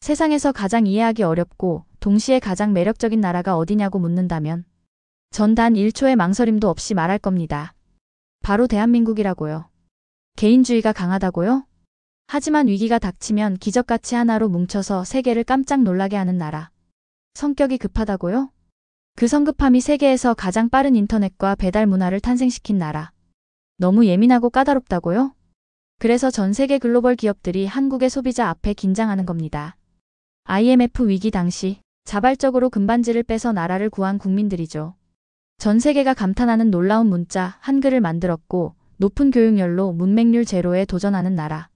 세상에서 가장 이해하기 어렵고 동시에 가장 매력적인 나라가 어디냐고 묻는다면 전 단 1초의 망설임도 없이 말할 겁니다. 바로 대한민국이라고요. 개인주의가 강하다고요? 하지만 위기가 닥치면 기적같이 하나로 뭉쳐서 세계를 깜짝 놀라게 하는 나라. 성격이 급하다고요? 그 성급함이 세계에서 가장 빠른 인터넷과 배달 문화를 탄생시킨 나라. 너무 예민하고 까다롭다고요? 그래서 전 세계 글로벌 기업들이 한국의 소비자 앞에 긴장하는 겁니다. IMF 위기 당시 자발적으로 금반지를 빼서 나라를 구한 국민들이죠. 전 세계가 감탄하는 놀라운 문자, 한글을 만들었고 높은 교육열로 문맹률 제로에 도전하는 나라.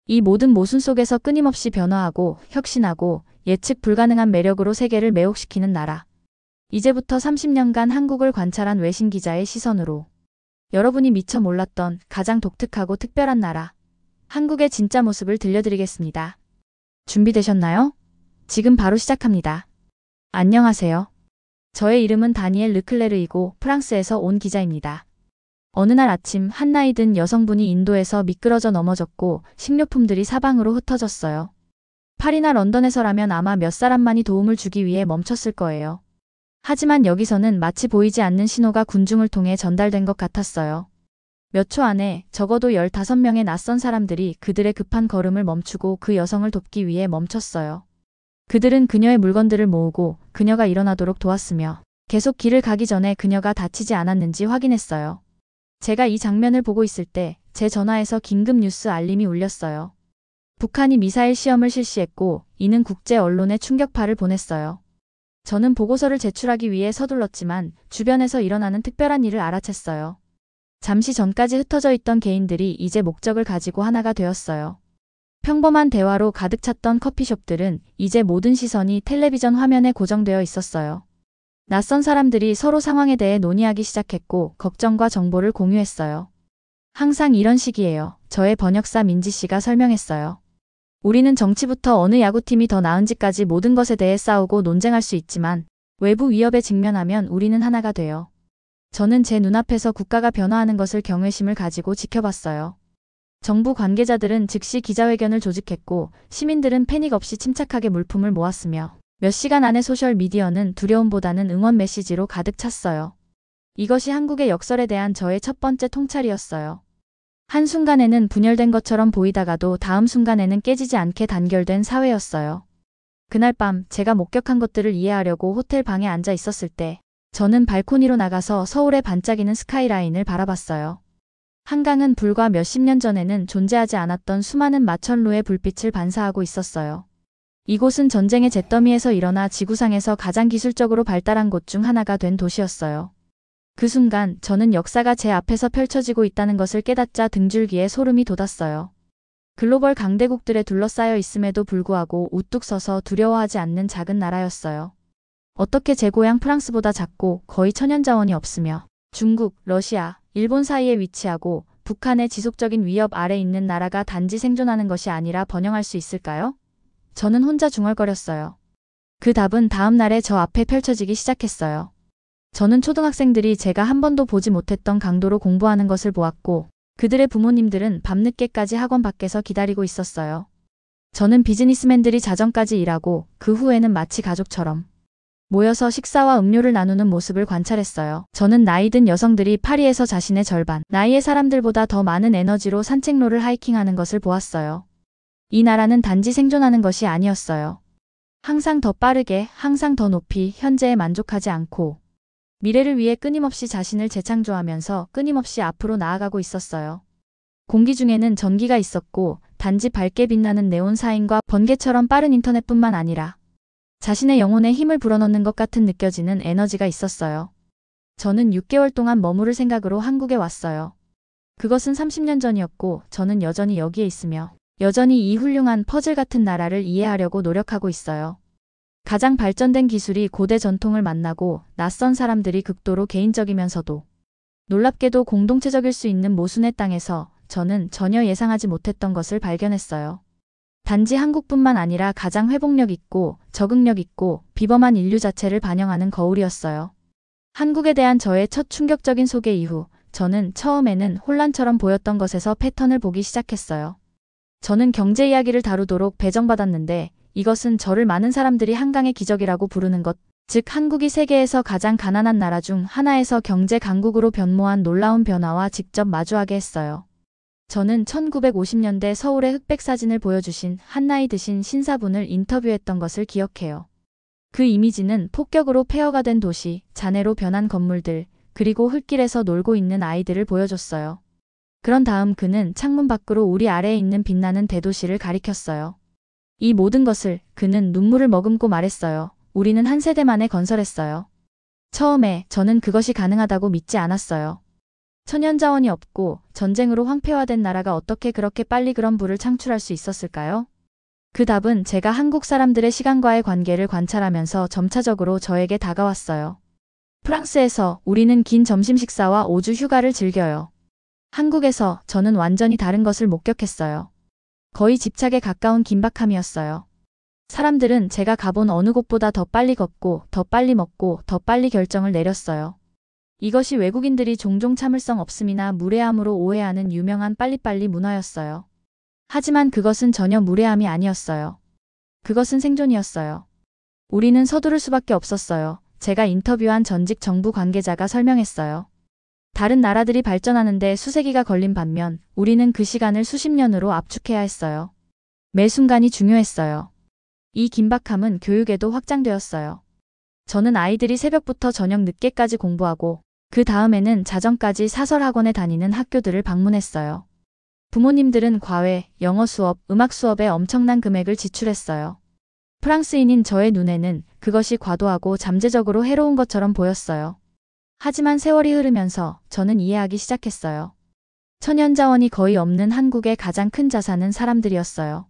이 모든 모순 속에서 끊임없이 변화하고 혁신하고 예측 불가능한 매력으로 세계를 매혹시키는 나라. 이제부터 30년간 한국을 관찰한 외신 기자의 시선으로 여러분이 미처 몰랐던 가장 독특하고 특별한 나라. 한국의 진짜 모습을 들려드리겠습니다. 준비되셨나요? 지금 바로 시작합니다. 안녕하세요. 저의 이름은 다니엘 르클레르이고 프랑스에서 온 기자입니다. 어느 날 아침 한 나이 든 여성분이 인도에서 미끄러져 넘어졌고 식료품들이 사방으로 흩어졌어요. 파리나 런던에서라면 아마 몇 사람만이 도움을 주기 위해 멈췄을 거예요. 하지만 여기서는 마치 보이지 않는 신호가 군중을 통해 전달된 것 같았어요. 몇 초 안에 적어도 15명의 낯선 사람들이 그들의 급한 걸음을 멈추고 그 여성을 돕기 위해 멈췄어요. 그들은 그녀의 물건들을 모으고 그녀가 일어나도록 도왔으며 계속 길을 가기 전에 그녀가 다치지 않았는지 확인했어요. 제가 이 장면을 보고 있을 때 제 전화에서 긴급 뉴스 알림이 울렸어요. 북한이 미사일 시험을 실시했고 이는 국제 언론에 충격파를 보냈어요. 저는 보고서를 제출하기 위해 서둘렀지만 주변에서 일어나는 특별한 일을 알아챘어요. 잠시 전까지 흩어져 있던 개인들이 이제 목적을 가지고 하나가 되었어요. 평범한 대화로 가득 찼던 커피숍들은 이제 모든 시선이 텔레비전 화면에 고정되어 있었어요. 낯선 사람들이 서로 상황에 대해 논의하기 시작했고 걱정과 정보를 공유했어요. 항상 이런 식이에요. 저의 번역사 민지 씨가 설명했어요. 우리는 정치부터 어느 야구팀이 더 나은지까지 모든 것에 대해 싸우고 논쟁할 수 있지만 외부 위협에 직면하면 우리는 하나가 돼요. 저는 제 눈앞에서 국가가 변화하는 것을 경외심을 가지고 지켜봤어요. 정부 관계자들은 즉시 기자회견을 조직했고 시민들은 패닉 없이 침착하게 물품을 모았으며 몇 시간 안에 소셜미디어는 두려움보다는 응원 메시지로 가득 찼어요. 이것이 한국의 역설에 대한 저의 첫 번째 통찰이었어요. 한순간에는 분열된 것처럼 보이다가도 다음 순간에는 깨지지 않게 단결된 사회였어요. 그날 밤 제가 목격한 것들을 이해하려고 호텔 방에 앉아 있었을 때 저는 발코니로 나가서 서울의 반짝이는 스카이라인을 바라봤어요. 한강은 불과 몇십 년 전에는 존재하지 않았던 수많은 마천루의 불빛을 반사하고 있었어요. 이곳은 전쟁의 잿더미에서 일어나 지구상에서 가장 기술적으로 발달한 곳 중 하나가 된 도시였어요. 그 순간 저는 역사가 제 앞에서 펼쳐지고 있다는 것을 깨닫자 등줄기에 소름이 돋았어요. 글로벌 강대국들에 둘러싸여 있음에도 불구하고 우뚝 서서 두려워하지 않는 작은 나라였어요. 어떻게 제 고향 프랑스보다 작고 거의 천연자원이 없으며 중국, 러시아, 일본 사이에 위치하고 북한의 지속적인 위협 아래 있는 나라가 단지 생존하는 것이 아니라 번영할 수 있을까요? 저는 혼자 중얼거렸어요. 그 답은 다음 날에 저 앞에 펼쳐지기 시작했어요. 저는 초등학생들이 제가 한 번도 보지 못했던 강도로 공부하는 것을 보았고 그들의 부모님들은 밤늦게까지 학원 밖에서 기다리고 있었어요. 저는 비즈니스맨들이 자정까지 일하고 그 후에는 마치 가족처럼 모여서 식사와 음료를 나누는 모습을 관찰했어요. 저는 나이든 여성들이 파리에서 자신의 절반 나이의 사람들보다 더 많은 에너지로 산책로를 하이킹하는 것을 보았어요. 이 나라는 단지 생존하는 것이 아니었어요. 항상 더 빠르게, 항상 더 높이 현재에 만족하지 않고 미래를 위해 끊임없이 자신을 재창조하면서 끊임없이 앞으로 나아가고 있었어요. 공기 중에는 전기가 있었고 단지 밝게 빛나는 네온 사인과 번개처럼 빠른 인터넷뿐만 아니라 자신의 영혼에 힘을 불어넣는 것 같은 느껴지는 에너지가 있었어요. 저는 6개월 동안 머무를 생각으로 한국에 왔어요. 그것은 30년 전이었고 저는 여전히 여기에 있으며 여전히 이 훌륭한 퍼즐 같은 나라를 이해하려고 노력하고 있어요. 가장 발전된 기술이 고대 전통을 만나고 낯선 사람들이 극도로 개인적이면서도 놀랍게도 공동체적일 수 있는 모순의 땅에서 저는 전혀 예상하지 못했던 것을 발견했어요. 단지 한국뿐만 아니라 가장 회복력 있고 적응력 있고 비범한 인류 자체를 반영하는 거울이었어요. 한국에 대한 저의 첫 충격적인 소개 이후 저는 처음에는 혼란처럼 보였던 것에서 패턴을 보기 시작했어요. 저는 경제 이야기를 다루도록 배정받았는데 이것은 저를 많은 사람들이 한강의 기적이라고 부르는 것, 즉 한국이 세계에서 가장 가난한 나라 중 하나에서 경제 강국으로 변모한 놀라운 변화와 직접 마주하게 했어요. 저는 1950년대 서울의 흑백 사진을 보여주신 한 나이 드신 신사분을 인터뷰했던 것을 기억해요. 그 이미지는 폭격으로 폐허가 된 도시, 잔해로 변한 건물들, 그리고 흙길에서 놀고 있는 아이들을 보여줬어요. 그런 다음 그는 창문 밖으로 우리 아래에 있는 빛나는 대도시를 가리켰어요. 이 모든 것을 그는 눈물을 머금고 말했어요. 우리는 한 세대 만에 건설했어요. 처음에 저는 그것이 가능하다고 믿지 않았어요. 천연자원이 없고 전쟁으로 황폐화된 나라가 어떻게 그렇게 빨리 그런 부를 창출할 수 있었을까요? 그 답은 제가 한국 사람들의 시간과의 관계를 관찰하면서 점차적으로 저에게 다가왔어요. 프랑스에서 우리는 긴 점심 식사와 5주 휴가를 즐겨요. 한국에서 저는 완전히 다른 것을 목격했어요. 거의 집착에 가까운 긴박함이었어요. 사람들은 제가 가본 어느 곳보다 더 빨리 걷고, 더 빨리 먹고, 더 빨리 결정을 내렸어요. 이것이 외국인들이 종종 참을성 없음이나 무례함으로 오해하는 유명한 빨리빨리 문화였어요. 하지만 그것은 전혀 무례함이 아니었어요. 그것은 생존이었어요. 우리는 서두를 수밖에 없었어요. 제가 인터뷰한 전직 정부 관계자가 설명했어요. 다른 나라들이 발전하는데 수세기가 걸린 반면 우리는 그 시간을 수십 년으로 압축해야 했어요. 매 순간이 중요했어요. 이 긴박함은 교육에도 확장되었어요. 저는 아이들이 새벽부터 저녁 늦게까지 공부하고 그 다음에는 자정까지 사설학원에 다니는 학교들을 방문했어요. 부모님들은 과외, 영어 수업, 음악 수업에 엄청난 금액을 지출했어요. 프랑스인인 저의 눈에는 그것이 과도하고 잠재적으로 해로운 것처럼 보였어요. 하지만 세월이 흐르면서 저는 이해하기 시작했어요. 천연자원이 거의 없는 한국의 가장 큰 자산은 사람들이었어요.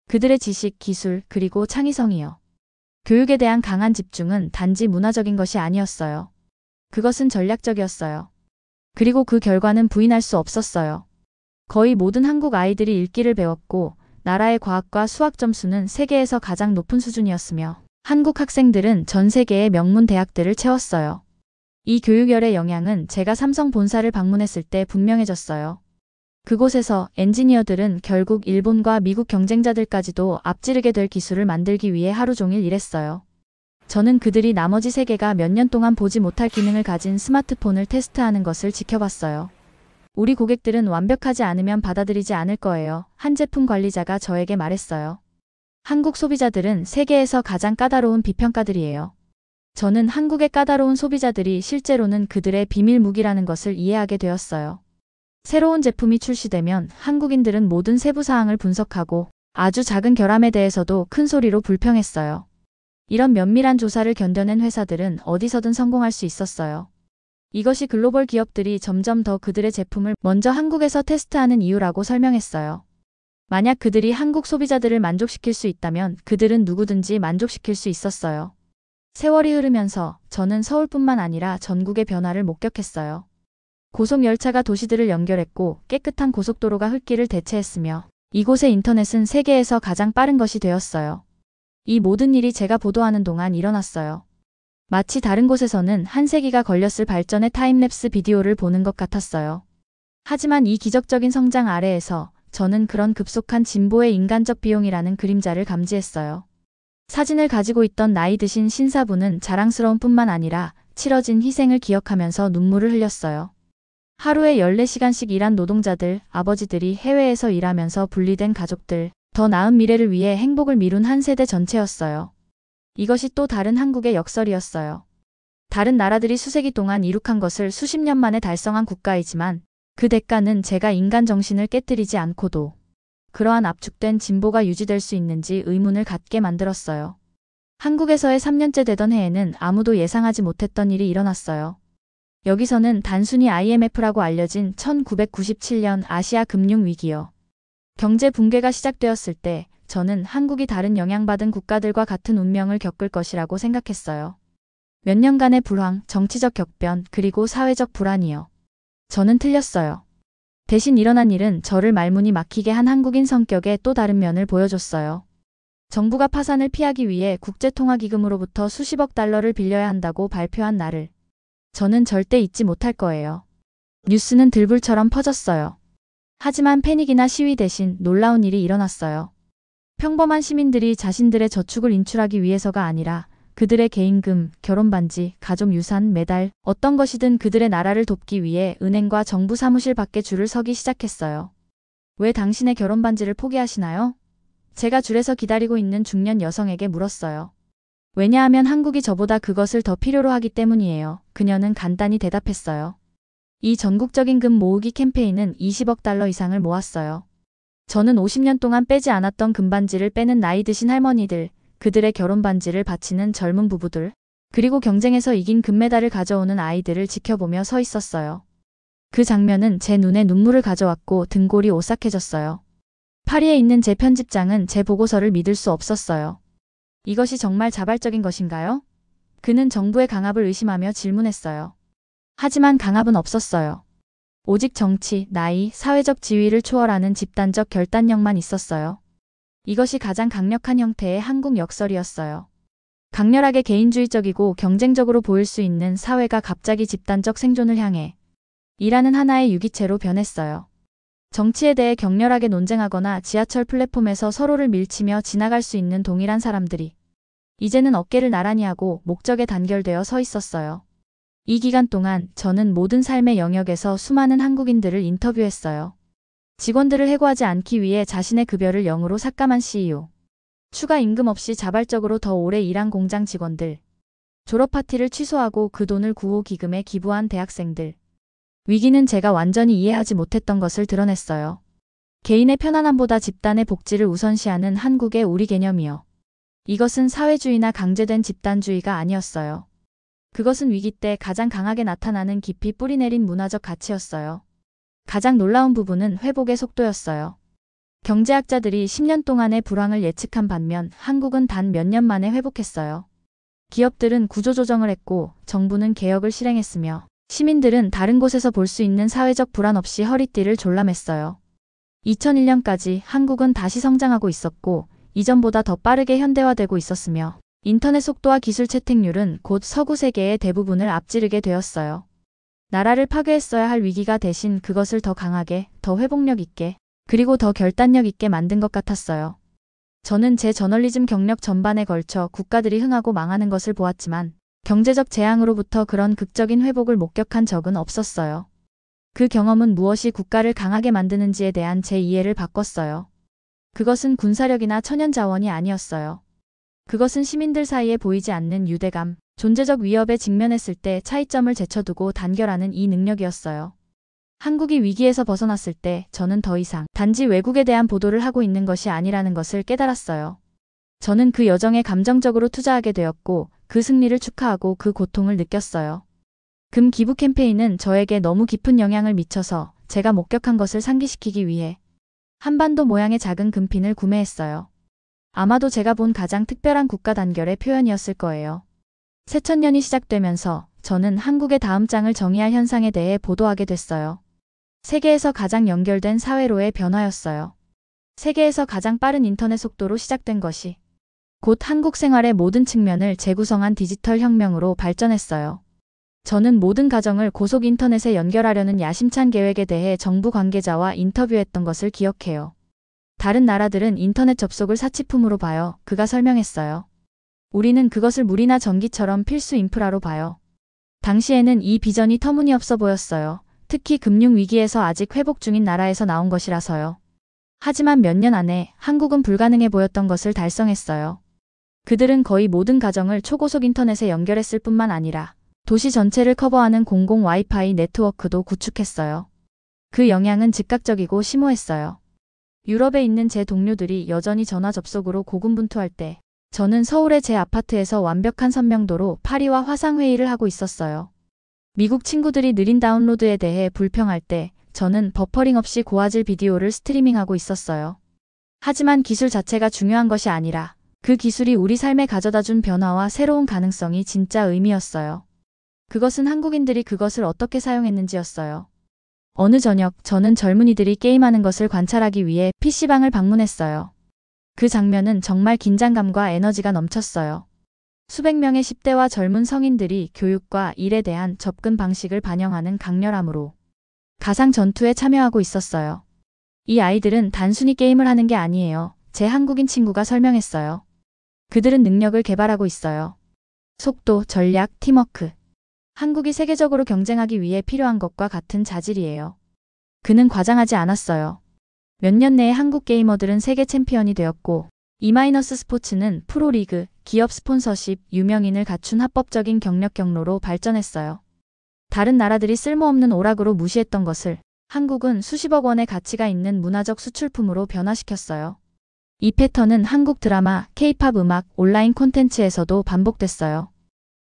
그들의 지식, 기술, 그리고 창의성이요. 교육에 대한 강한 집중은 단지 문화적인 것이 아니었어요. 그것은 전략적이었어요. 그리고 그 결과는 부인할 수 없었어요. 거의 모든 한국 아이들이 읽기를 배웠고 나라의 과학과 수학 점수는 세계에서 가장 높은 수준이었으며 한국 학생들은 전 세계의 명문 대학들을 채웠어요. 이 교육열의 영향은 제가 삼성 본사를 방문했을 때 분명해졌어요. 그곳에서 엔지니어들은 결국 일본과 미국 경쟁자들까지도 앞지르게 될 기술을 만들기 위해 하루 종일 일했어요. 저는 그들이 나머지 세계가 몇 년 동안 보지 못할 기능을 가진 스마트폰을 테스트하는 것을 지켜봤어요. 우리 고객들은 완벽하지 않으면 받아들이지 않을 거예요. 한 제품 관리자가 저에게 말했어요. 한국 소비자들은 세계에서 가장 까다로운 비평가들이에요. 저는 한국의 까다로운 소비자들이 실제로는 그들의 비밀 무기라는 것을 이해하게 되었어요. 새로운 제품이 출시되면 한국인들은 모든 세부 사항을 분석하고 아주 작은 결함에 대해서도 큰 소리로 불평했어요. 이런 면밀한 조사를 견뎌낸 회사들은 어디서든 성공할 수 있었어요. 이것이 글로벌 기업들이 점점 더 그들의 제품을 먼저 한국에서 테스트하는 이유라고 설명했어요. 만약 그들이 한국 소비자들을 만족시킬 수 있다면 그들은 누구든지 만족시킬 수 있었어요. 세월이 흐르면서 저는 서울뿐만 아니라 전국의 변화를 목격했어요. 고속열차가 도시들을 연결했고 깨끗한 고속도로가 흙길을 대체했으며 이곳의 인터넷은 세계에서 가장 빠른 것이 되었어요. 이 모든 일이 제가 보도하는 동안 일어났어요. 마치 다른 곳에서는 한 세기가 걸렸을 발전의 타임랩스 비디오를 보는 것 같았어요. 하지만 이 기적적인 성장 아래에서 저는 그런 급속한 진보의 인간적 비용이라는 그림자를 감지했어요. 사진을 가지고 있던 나이 드신 신사분은 자랑스러운 뿐만 아니라 치러진 희생을 기억하면서 눈물을 흘렸어요. 하루에 14시간씩 일한 노동자들, 아버지들이 해외에서 일하면서 분리된 가족들, 더 나은 미래를 위해 행복을 미룬 한 세대 전체였어요. 이것이 또 다른 한국의 역설이었어요. 다른 나라들이 수세기 동안 이룩한 것을 수십 년 만에 달성한 국가이지만 그 대가는 제가 인간 정신을 깨뜨리지 않고도 그러한 압축된 진보가 유지될 수 있는지 의문을 갖게 만들었어요. 한국에서의 3년째 되던 해에는 아무도 예상하지 못했던 일이 일어났어요. 여기서는 단순히 IMF라고 알려진 1997년 아시아 금융위기요. 경제 붕괴가 시작되었을 때 저는 한국이 다른 영향받은 국가들과 같은 운명을 겪을 것이라고 생각했어요. 몇 년간의 불황, 정치적 격변, 그리고 사회적 불안이요. 저는 틀렸어요. 대신 일어난 일은 저를 말문이 막히게 한 한국인 성격의 또 다른 면을 보여줬어요. 정부가 파산을 피하기 위해 국제통화기금으로부터 수십억 달러를 빌려야 한다고 발표한 날을 저는 절대 잊지 못할 거예요. 뉴스는 들불처럼 퍼졌어요. 하지만 패닉이나 시위 대신 놀라운 일이 일어났어요. 평범한 시민들이 자신들의 저축을 인출하기 위해서가 아니라 그들의 개인금, 결혼반지, 가족유산, 메달, 어떤 것이든 그들의 나라를 돕기 위해 은행과 정부 사무실 밖에 줄을 서기 시작했어요. 왜 당신의 결혼반지를 포기하시나요? 제가 줄에서 기다리고 있는 중년 여성에게 물었어요. 왜냐하면 한국이 저보다 그것을 더 필요로 하기 때문이에요. 그녀는 간단히 대답했어요. 이 전국적인 금 모으기 캠페인은 20억 달러 이상을 모았어요. 저는 50년 동안 빼지 않았던 금반지를 빼는 나이 드신 할머니들, 그들의 결혼반지를 바치는 젊은 부부들, 그리고 경쟁에서 이긴 금메달을 가져오는 아이들을 지켜보며 서 있었어요. 그 장면은 제 눈에 눈물을 가져왔고 등골이 오싹해졌어요. 파리에 있는 제 편집장은 제 보고서를 믿을 수 없었어요. 이것이 정말 자발적인 것인가요? 그는 정부의 강압을 의심하며 질문했어요. 하지만 강압은 없었어요. 오직 정치, 나이, 사회적 지위를 초월하는 집단적 결단력만 있었어요. 이것이 가장 강력한 형태의 한국 역설이었어요. 강렬하게 개인주의적이고 경쟁적으로 보일 수 있는 사회가 갑자기 집단적 생존을 향해 일하는 하나의 유기체로 변했어요. 정치에 대해 격렬하게 논쟁하거나 지하철 플랫폼에서 서로를 밀치며 지나갈 수 있는 동일한 사람들이 이제는 어깨를 나란히 하고 목적에 단결되어 서 있었어요. 이 기간 동안 저는 모든 삶의 영역에서 수많은 한국인들을 인터뷰했어요. 직원들을 해고하지 않기 위해 자신의 급여를 0으로 삭감한 CEO. 추가 임금 없이 자발적으로 더 오래 일한 공장 직원들. 졸업 파티를 취소하고 그 돈을 구호기금에 기부한 대학생들. 위기는 제가 완전히 이해하지 못했던 것을 드러냈어요. 개인의 편안함보다 집단의 복지를 우선시하는 한국의 우리 개념이요. 이것은 사회주의나 강제된 집단주의가 아니었어요. 그것은 위기 때 가장 강하게 나타나는 깊이 뿌리내린 문화적 가치였어요. 가장 놀라운 부분은 회복의 속도였어요. 경제학자들이 10년 동안의 불황을 예측한 반면 한국은 단 몇 년 만에 회복했어요. 기업들은 구조조정을 했고 정부는 개혁을 실행했으며 시민들은 다른 곳에서 볼 수 있는 사회적 불안 없이 허리띠를 졸라맸어요. 2001년까지 한국은 다시 성장하고 있었고 이전보다 더 빠르게 현대화되고 있었으며 인터넷 속도와 기술 채택률은 곧 서구 세계의 대부분을 앞지르게 되었어요. 나라를 파괴했어야 할 위기가 대신 그것을 더 강하게, 더 회복력 있게, 그리고 더 결단력 있게 만든 것 같았어요. 저는 제 저널리즘 경력 전반에 걸쳐 국가들이 흥하고 망하는 것을 보았지만 경제적 재앙으로부터 그런 극적인 회복을 목격한 적은 없었어요. 그 경험은 무엇이 국가를 강하게 만드는지에 대한 제 이해를 바꿨어요. 그것은 군사력이나 천연자원이 아니었어요. 그것은 시민들 사이에 보이지 않는 유대감, 존재적 위협에 직면했을 때 차이점을 제쳐두고 단결하는 이 능력이었어요. 한국이 위기에서 벗어났을 때 저는 더 이상 단지 외국에 대한 보도를 하고 있는 것이 아니라는 것을 깨달았어요. 저는 그 여정에 감정적으로 투자하게 되었고 그 승리를 축하하고 그 고통을 느꼈어요. 금 기부 캠페인은 저에게 너무 깊은 영향을 미쳐서 제가 목격한 것을 상기시키기 위해 한반도 모양의 작은 금핀을 구매했어요. 아마도 제가 본 가장 특별한 국가 단결의 표현이었을 거예요. 새천년이 시작되면서 저는 한국의 다음 장을 정의할 현상에 대해 보도하게 됐어요. 세계에서 가장 연결된 사회로의 변화였어요. 세계에서 가장 빠른 인터넷 속도로 시작된 것이 곧 한국 생활의 모든 측면을 재구성한 디지털 혁명으로 발전했어요. 저는 모든 가정을 고속 인터넷에 연결하려는 야심찬 계획에 대해 정부 관계자와 인터뷰했던 것을 기억해요. 다른 나라들은 인터넷 접속을 사치품으로 봐요. 그가 설명했어요. 우리는 그것을 물이나 전기처럼 필수 인프라로 봐요. 당시에는 이 비전이 터무니없어 보였어요. 특히 금융위기에서 아직 회복 중인 나라에서 나온 것이라서요. 하지만 몇 년 안에 한국은 불가능해 보였던 것을 달성했어요. 그들은 거의 모든 가정을 초고속 인터넷에 연결했을 뿐만 아니라 도시 전체를 커버하는 공공 와이파이 네트워크도 구축했어요. 그 영향은 즉각적이고 심오했어요. 유럽에 있는 제 동료들이 여전히 전화 접속으로 고군분투할 때 저는 서울의 제 아파트에서 완벽한 선명도로 파리와 화상회의를 하고 있었어요. 미국 친구들이 느린 다운로드에 대해 불평할 때 저는 버퍼링 없이 고화질 비디오를 스트리밍하고 있었어요. 하지만 기술 자체가 중요한 것이 아니라 그 기술이 우리 삶에 가져다준 변화와 새로운 가능성이 진짜 의미였어요. 그것은 한국인들이 그것을 어떻게 사용했는지였어요. 어느 저녁 저는 젊은이들이 게임하는 것을 관찰하기 위해 PC방을 방문했어요. 그 장면은 정말 긴장감과 에너지가 넘쳤어요. 수백 명의 10대와 젊은 성인들이 교육과 일에 대한 접근 방식을 반영하는 강렬함으로 가상 전투에 참여하고 있었어요. 이 아이들은 단순히 게임을 하는 게 아니에요. 제 한국인 친구가 설명했어요. 그들은 능력을 개발하고 있어요. 속도, 전략, 팀워크. 한국이 세계적으로 경쟁하기 위해 필요한 것과 같은 자질이에요. 그는 과장하지 않았어요. 몇 년 내에 한국 게이머들은 세계 챔피언이 되었고 이마이너스 스포츠는 프로리그, 기업 스폰서십, 유명인을 갖춘 합법적인 경력 경로로 발전했어요. 다른 나라들이 쓸모없는 오락으로 무시했던 것을 한국은 수십억 원의 가치가 있는 문화적 수출품으로 변화시켰어요. 이 패턴은 한국 드라마, K-팝 음악, 온라인 콘텐츠에서도 반복됐어요.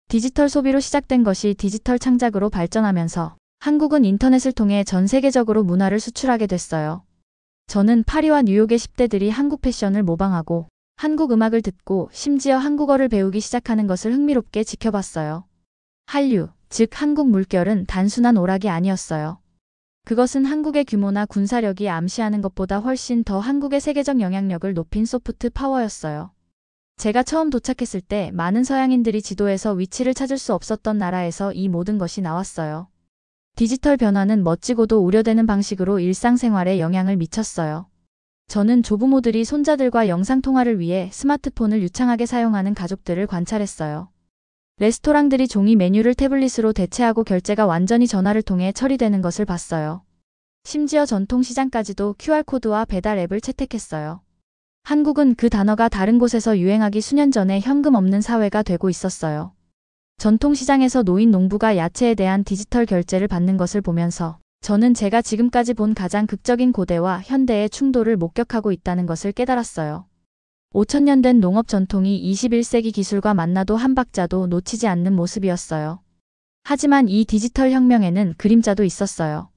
디지털 소비로 시작된 것이 디지털 창작으로 발전하면서 한국은 인터넷을 통해 전 세계적으로 문화를 수출하게 됐어요. 저는 파리와 뉴욕의 10대들이 한국 패션을 모방하고 한국 음악을 듣고 심지어 한국어를 배우기 시작하는 것을 흥미롭게 지켜봤어요. 한류, 즉 한국 물결은 단순한 오락이 아니었어요. 그것은 한국의 규모나 군사력이 암시하는 것보다 훨씬 더 한국의 세계적 영향력을 높인 소프트 파워였어요. 제가 처음 도착했을 때 많은 서양인들이 지도에서 위치를 찾을 수 없었던 나라에서 이 모든 것이 나왔어요. 디지털 변화는 멋지고도 우려되는 방식으로 일상생활에 영향을 미쳤어요. 저는 조부모들이 손자들과 영상통화를 위해 스마트폰을 유창하게 사용하는 가족들을 관찰했어요. 레스토랑들이 종이 메뉴를 태블릿으로 대체하고 결제가 완전히 전화를 통해 처리되는 것을 봤어요. 심지어 전통시장까지도 QR코드와 배달 앱을 채택했어요. 한국은 그 단어가 다른 곳에서 유행하기 수년 전에 현금 없는 사회가 되고 있었어요. 전통시장에서 노인 농부가 야채에 대한 디지털 결제를 받는 것을 보면서 저는 제가 지금까지 본 가장 극적인 고대와 현대의 충돌을 목격하고 있다는 것을 깨달았어요. 5,000년 된 농업 전통이 21세기 기술과 만나도 한 박자도 놓치지 않는 모습이었어요. 하지만 이 디지털 혁명에는 그림자도 있었어요.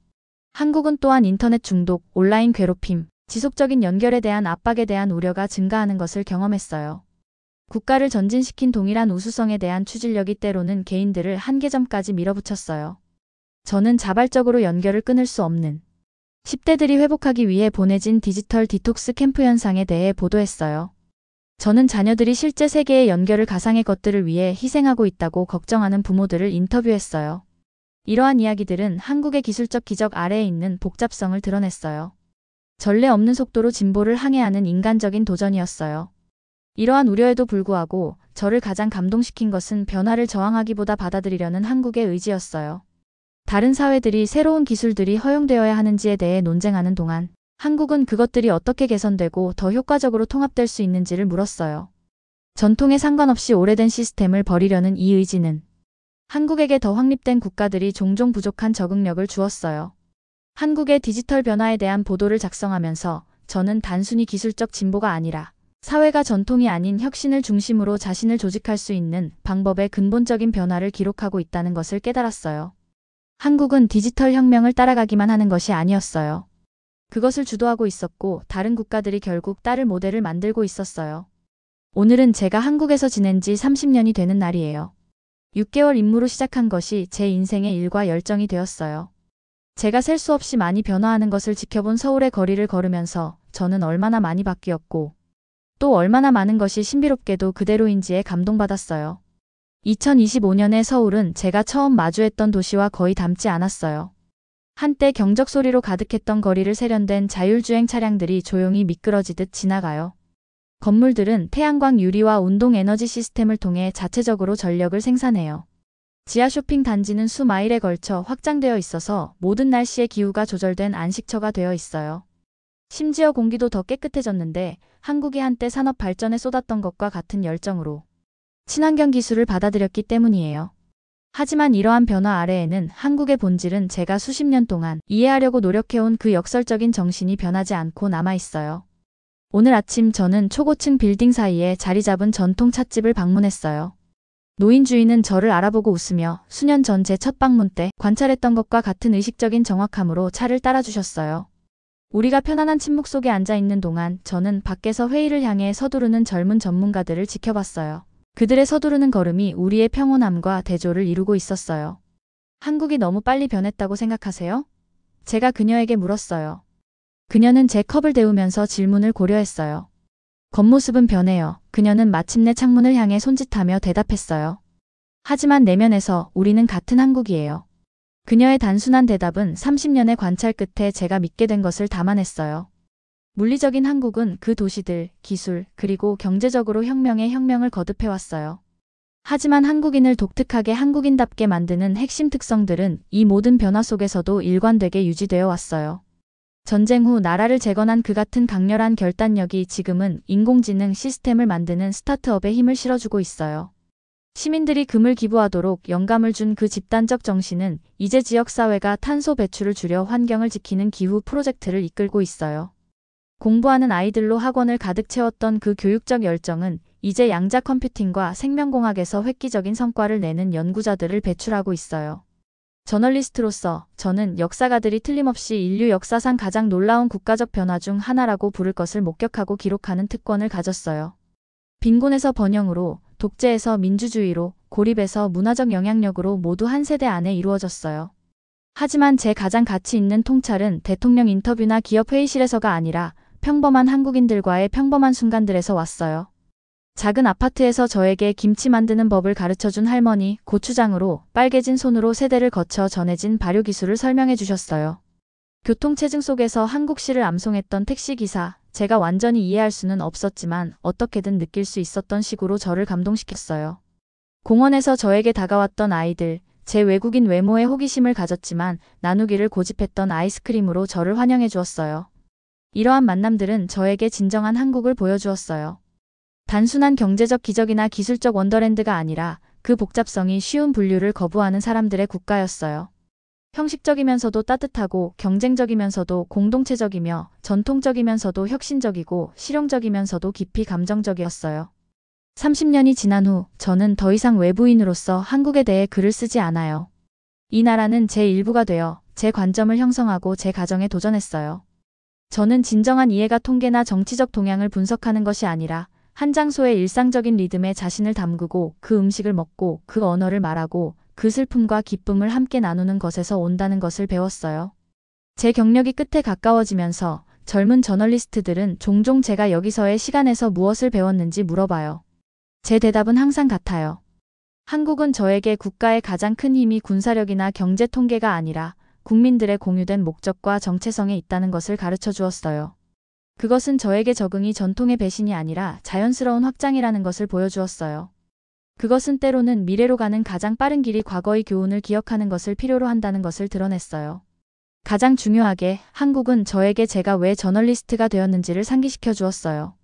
한국은 또한 인터넷 중독, 온라인 괴롭힘, 지속적인 연결에 대한 압박에 대한 우려가 증가하는 것을 경험했어요. 국가를 전진시킨 동일한 우수성에 대한 추진력이 때로는 개인들을 한계점까지 밀어붙였어요. 저는 자발적으로 연결을 끊을 수 없는 10대들이 회복하기 위해 보내진 디지털 디톡스 캠프 현상에 대해 보도했어요. 저는 자녀들이 실제 세계의 연결을 가상의 것들을 위해 희생하고 있다고 걱정하는 부모들을 인터뷰했어요. 이러한 이야기들은 한국의 기술적 기적 아래에 있는 복잡성을 드러냈어요. 전례 없는 속도로 진보를 항해하는 인간적인 도전이었어요. 이러한 우려에도 불구하고 저를 가장 감동시킨 것은 변화를 저항하기보다 받아들이려는 한국의 의지였어요. 다른 사회들이 새로운 기술들이 허용되어야 하는지에 대해 논쟁하는 동안 한국은 그것들이 어떻게 개선되고 더 효과적으로 통합될 수 있는지를 물었어요. 전통에 상관없이 오래된 시스템을 버리려는 이 의지는 한국에게 더 확립된 국가들이 종종 부족한 적응력을 주었어요. 한국의 디지털 변화에 대한 보도를 작성하면서 저는 단순히 기술적 진보가 아니라 사회가 전통이 아닌 혁신을 중심으로 자신을 조직할 수 있는 방법의 근본적인 변화를 기록하고 있다는 것을 깨달았어요. 한국은 디지털 혁명을 따라가기만 하는 것이 아니었어요. 그것을 주도하고 있었고 다른 국가들이 결국 따를 모델을 만들고 있었어요. 오늘은 제가 한국에서 지낸 지 30년이 되는 날이에요. 6개월 임무로 시작한 것이 제 인생의 일과 열정이 되었어요. 제가 셀 수 없이 많이 변화하는 것을 지켜본 서울의 거리를 걸으면서 저는 얼마나 많이 바뀌었고 또 얼마나 많은 것이 신비롭게도 그대로인지에 감동받았어요. 2025년의 서울은 제가 처음 마주했던 도시와 거의 닮지 않았어요. 한때 경적 소리로 가득했던 거리를 세련된 자율주행 차량들이 조용히 미끄러지듯 지나가요. 건물들은 태양광 유리와 운동 에너지 시스템을 통해 자체적으로 전력을 생산해요. 지하 쇼핑 단지는 수마일에 걸쳐 확장되어 있어서 모든 날씨의 기후가 조절된 안식처가 되어 있어요. 심지어 공기도 더 깨끗해졌는데 한국이 한때 산업 발전에 쏟았던 것과 같은 열정으로 친환경 기술을 받아들였기 때문이에요. 하지만 이러한 변화 아래에는 한국의 본질은 제가 수십 년 동안 이해하려고 노력해온 그 역설적인 정신이 변하지 않고 남아있어요. 오늘 아침 저는 초고층 빌딩 사이에 자리 잡은 전통 찻집을 방문했어요. 노인 주인은 저를 알아보고 웃으며 수년 전 제 첫 방문 때 관찰했던 것과 같은 의식적인 정확함으로 차를 따라주셨어요. 우리가 편안한 침묵 속에 앉아있는 동안 저는 밖에서 회의를 향해 서두르는 젊은 전문가들을 지켜봤어요. 그들의 서두르는 걸음이 우리의 평온함과 대조를 이루고 있었어요. 한국이 너무 빨리 변했다고 생각하세요? 제가 그녀에게 물었어요. 그녀는 제 컵을 데우면서 질문을 고려했어요. 겉모습은 변해요. 그녀는 마침내 창문을 향해 손짓하며 대답했어요. 하지만 내면에서 우리는 같은 한국이에요. 그녀의 단순한 대답은 30년의 관찰 끝에 제가 믿게 된 것을 담아냈어요. 물리적인 한국은 그 도시들, 기술, 그리고 경제적으로 혁명에 혁명을 거듭해왔어요. 하지만 한국인을 독특하게 한국인답게 만드는 핵심 특성들은 이 모든 변화 속에서도 일관되게 유지되어 왔어요. 전쟁 후 나라를 재건한 그 같은 강렬한 결단력이 지금은 인공지능 시스템을 만드는 스타트업에 힘을 실어주고 있어요. 시민들이 금을 기부하도록 영감을 준 그 집단적 정신은 이제 지역사회가 탄소 배출을 줄여 환경을 지키는 기후 프로젝트를 이끌고 있어요. 공부하는 아이들로 학원을 가득 채웠던 그 교육적 열정은 이제 양자 컴퓨팅과 생명공학에서 획기적인 성과를 내는 연구자들을 배출하고 있어요. 저널리스트로서 저는 역사가들이 틀림없이 인류 역사상 가장 놀라운 국가적 변화 중 하나라고 부를 것을 목격하고 기록하는 특권을 가졌어요. 빈곤에서 번영으로, 독재에서 민주주의로, 고립에서 문화적 영향력으로 모두 한 세대 안에 이루어졌어요. 하지만 제 가장 가치 있는 통찰은 대통령 인터뷰나 기업 회의실에서가 아니라 평범한 한국인들과의 평범한 순간들에서 왔어요. 작은 아파트에서 저에게 김치 만드는 법을 가르쳐준 할머니, 고추장으로 빨개진 손으로 세대를 거쳐 전해진 발효기술을 설명해 주셨어요. 교통체증 속에서 한국시를 암송했던 택시기사, 제가 완전히 이해할 수는 없었지만 어떻게든 느낄 수 있었던 식으로 저를 감동시켰어요. 공원에서 저에게 다가왔던 아이들, 제 외국인 외모에 호기심을 가졌지만 나누기를 고집했던 아이스크림으로 저를 환영해 주었어요. 이러한 만남들은 저에게 진정한 한국을 보여주었어요. 단순한 경제적 기적이나 기술적 원더랜드가 아니라 그 복잡성이 쉬운 분류를 거부하는 사람들의 국가였어요. 형식적이면서도 따뜻하고 경쟁적이면서도 공동체적이며 전통적이면서도 혁신적이고 실용적이면서도 깊이 감정적이었어요. 30년이 지난 후 저는 더 이상 외부인으로서 한국에 대해 글을 쓰지 않아요. 이 나라는 제 일부가 되어 제 관점을 형성하고 제 가정에 도전했어요. 저는 진정한 이해가 통계나 정치적 동향을 분석하는 것이 아니라 한 장소의 일상적인 리듬에 자신을 담그고 그 음식을 먹고 그 언어를 말하고 그 슬픔과 기쁨을 함께 나누는 것에서 온다는 것을 배웠어요. 제 경력이 끝에 가까워지면서 젊은 저널리스트들은 종종 제가 여기서의 시간에서 무엇을 배웠는지 물어봐요. 제 대답은 항상 같아요. 한국은 저에게 국가의 가장 큰 힘이 군사력이나 경제 통계가 아니라 국민들의 공유된 목적과 정체성에 있다는 것을 가르쳐 주었어요. 그것은 저에게 적응이 전통의 배신이 아니라 자연스러운 확장이라는 것을 보여주었어요. 그것은 때로는 미래로 가는 가장 빠른 길이 과거의 교훈을 기억하는 것을 필요로 한다는 것을 드러냈어요. 가장 중요하게 한국은 저에게 제가 왜 저널리스트가 되었는지를 상기시켜 주었어요.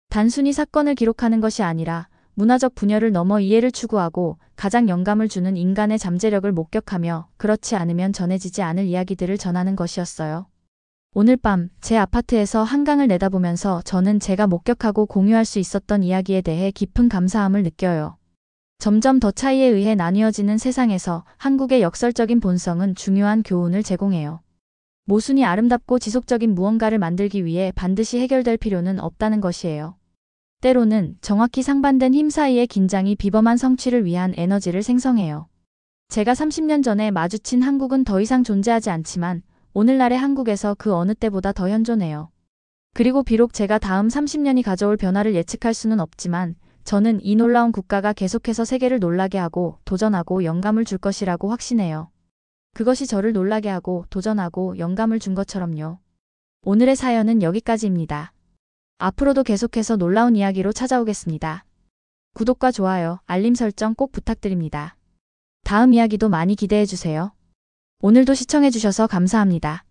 단순히 사건을 기록하는 것이 아니라 문화적 분열을 넘어 이해를 추구하고 가장 영감을 주는 인간의 잠재력을 목격하며 그렇지 않으면 전해지지 않을 이야기들을 전하는 것이었어요. 오늘 밤 제 아파트에서 한강을 내다보면서 저는 제가 목격하고 공유할 수 있었던 이야기에 대해 깊은 감사함을 느껴요. 점점 더 차이에 의해 나뉘어지는 세상에서 한국의 역설적인 본성은 중요한 교훈을 제공해요. 모순이 아름답고 지속적인 무언가를 만들기 위해 반드시 해결될 필요는 없다는 것이에요. 때로는 정확히 상반된 힘 사이의 긴장이 비범한 성취를 위한 에너지를 생성해요. 제가 30년 전에 마주친 한국은 더 이상 존재하지 않지만 오늘날의 한국에서 그 어느 때보다 더 현존해요. 그리고 비록 제가 다음 30년이 가져올 변화를 예측할 수는 없지만 저는 이 놀라운 국가가 계속해서 세계를 놀라게 하고 도전하고 영감을 줄 것이라고 확신해요. 그것이 저를 놀라게 하고 도전하고 영감을 준 것처럼요. 오늘의 사연은 여기까지입니다. 앞으로도 계속해서 놀라운 이야기로 찾아오겠습니다. 구독과 좋아요, 알림 설정 꼭 부탁드립니다. 다음 이야기도 많이 기대해주세요. 오늘도 시청해주셔서 감사합니다.